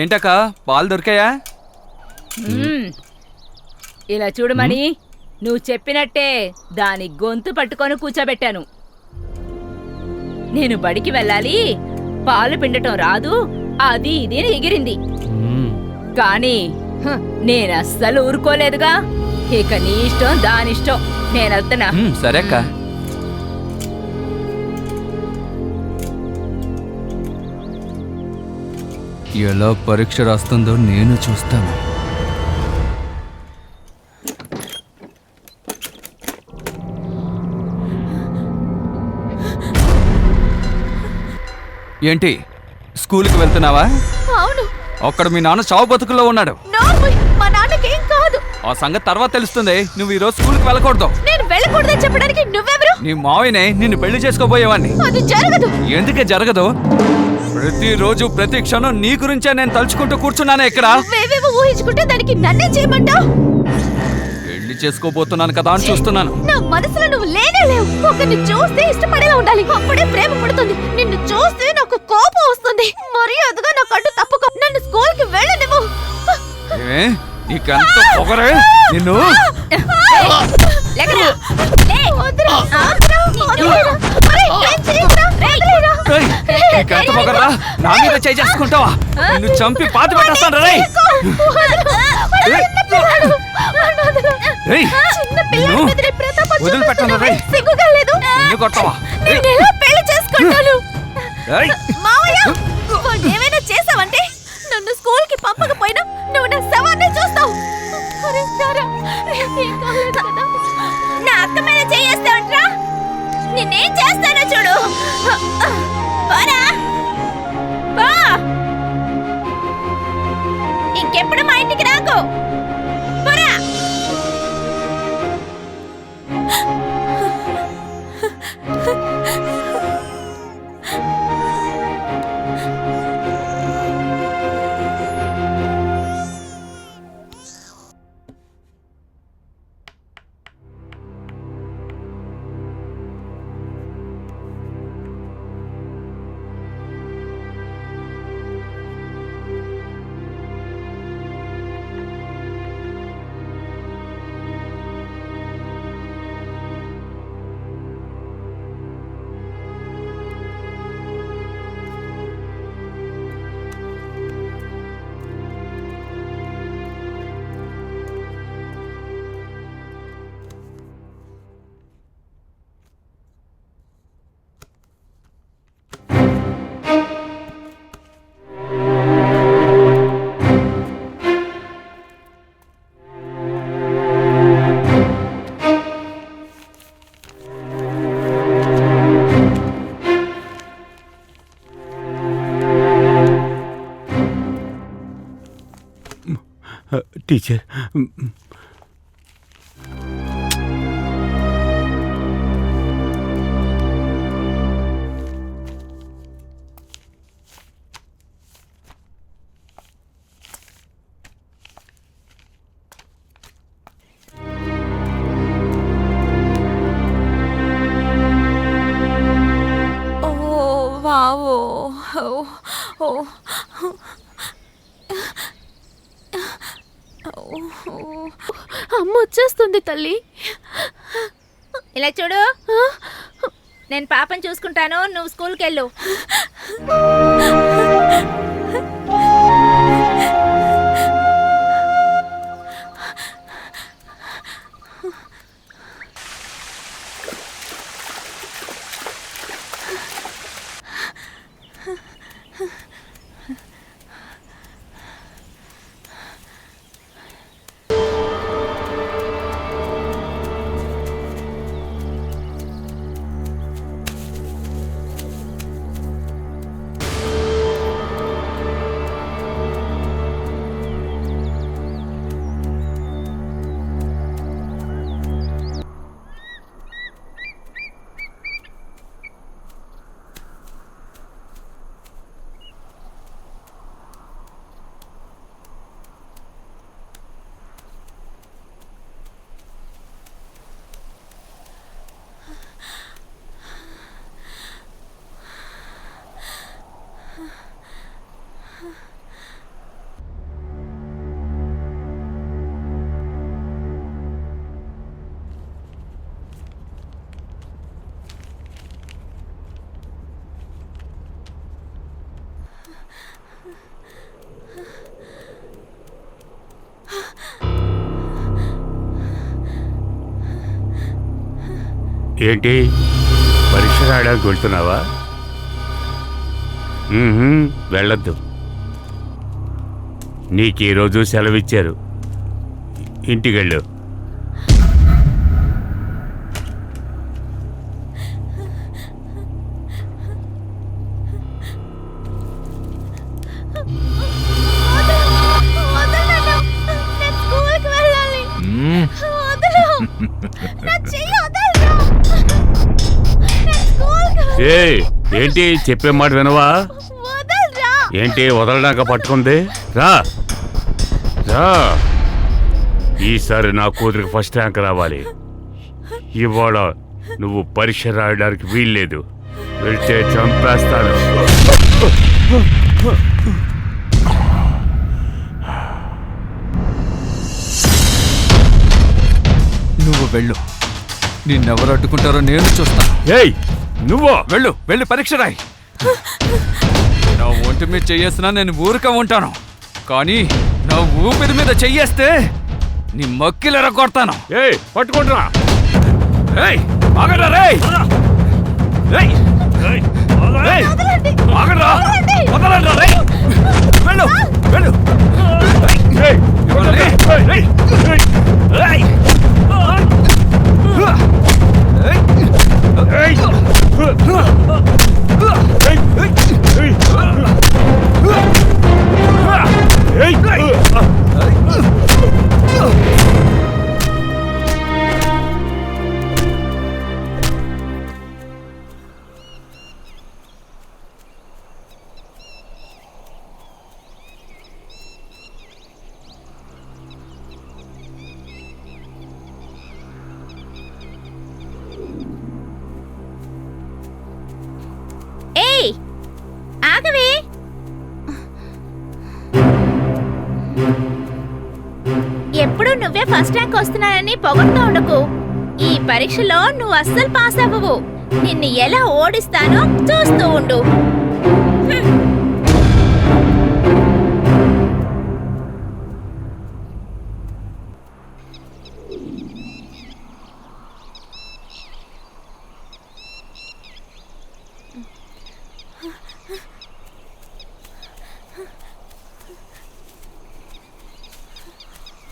ఏంటక్క పాలు దొరికాయా? ఇలా చూడమని నువ్వు చెప్పినట్టే దాని గొంతు పట్టుకొని కూర్చోబెట్టాను. నేను బడికి వెళ్ళాలి, పాలు పిండటం రాదు, అది ఇది ఎగిరింది. కానీ నేనస్సలు ఊరుకోలేదుగా. ఇక నీ ఇష్టం దానిష్టం, నేనెళ్తున్నా. సరే అక్క. ఎలా పరీక్ష రాస్తుందో నేను చూస్తాను. ఏంటి స్కూల్కి వెళ్తున్నావా? అవును. అక్కడ మీ నాన్న చావు బతుకుల్లో ఉన్నాడు. మా నాన్నకేం కాదు. ఆ సంగతి తర్వాత తెలుస్తుంది. నువ్వు ఈరోజు స్కూల్కి వెళ్ళకూడదు. నేను వెళ్ళకూడదని చెప్పడానికి నువ్వెవరు? నీ మావయ్యనే నిన్ను పెళ్లి చేసుకోబోయేవాడిని. అది జరగదు. ఎందుకే జరగదు? ప్రతిరోజు ప్రతి క్షణం నీ గురించే నేను తలుచుకుంటూ కూర్చున్నానే ఇక్కడ. నువ్వేవేవో ఊహించుకుంటే దానికి నన్నే చేయమంటావు? పెళ్లి చేసుకోబోతున్నాను కదా అని చూస్తున్నాను. నా మనసులో నువ్వు లేనే లేవు. ఒకరిని చూస్తే ఇష్టపడేలా ఉండాలి, అప్పుడే ప్రేమ పుడుతుంది. నిన్ను చూస్తే నాకు కోపం వస్తుంది. మర్యాదగా నా కట్టు తప్పుకో. నన్ను స్కూల్కి వెళ్ళనివ్వు. నీకెంత పొగరే నిన్ను. నీకెంత పొగరా? నా మీద చేసుకుంటావా? నిన్ను చంపి పాతి పెట్టేస్తాను రే. వదిలిపెట్టాను రే. నిన్ను కొడతావా? పెళ్లి చేసుకుంటాను. ఏమైనా చేసావంటే నన్ను స్కూల్ కి పంపకపోయినా నువ్వు నా శవాన్ని చూస్తావు. నా అక్క మీద చేయేస్తావంట్రా? నిన్నేం చేస్తానో చూడు. ఇంకెప్పుడు మా ఇంటికి రాకు. పోరా. టీచర్, అమ్మ వచ్చేస్తుంది తల్లి. ఇలా చూడు, నేను పాపని చూసుకుంటాను, నువ్వు స్కూల్కి వెళ్ళు. ఏంటి పరీక్ష రాయడానికి వెళ్తున్నావా? వెళ్ళొద్దు. నీకు ఈరోజు సెలవిచ్చారు, ఇంటికెళ్ళు. ఏంటి చెప్పే మాట వినవా? ఏంటి వదలడాక పట్టుకుంది? రా రా, ఈసారి నా కూతురికి ఫస్ట్ ర్యాంక్ రావాలి. ఇవాళ నువ్వు పరీక్ష రాయడానికి వీల్లేదు, వెళ్తే చంపేస్తాను. నువ్వు వెళ్ళు, నిన్నెవరు అడ్డుకుంటారో నేను చూస్తాను. ఏయ్ నువ్వు వెళ్ళు, వెళ్ళి పరీక్ష రాయి. నా ఒంటి మీద చెయ్యేసినా నేను ఊరిక ఉంటాను, కానీ నా ఊపిరి మీద చెయ్యేస్తే నీ మక్కిలెర కొడతాను. ఏయ్ పట్టుకుంటున్నా. ఏయ్ ఆగరా రేయ్, ఏయ్ ఏయ్ ఆగరా, వదలండి రేయ్. వెళ్ళు వెళ్ళు. ఏయ్ ఇవ్వండి. ఏయ్ ఏయ్ ఆగవే. ఎప్పుడు నువ్వే ఫస్ట్ ర్యాంక్ వస్తున్నానని పొగడుతూ ఉండకు. ఈ పరీక్షలో నువ్వు అస్సలు పాస్ అవ్వవు. నిన్ను ఎలా ఓడిస్తానో చూస్తూ ఉండు.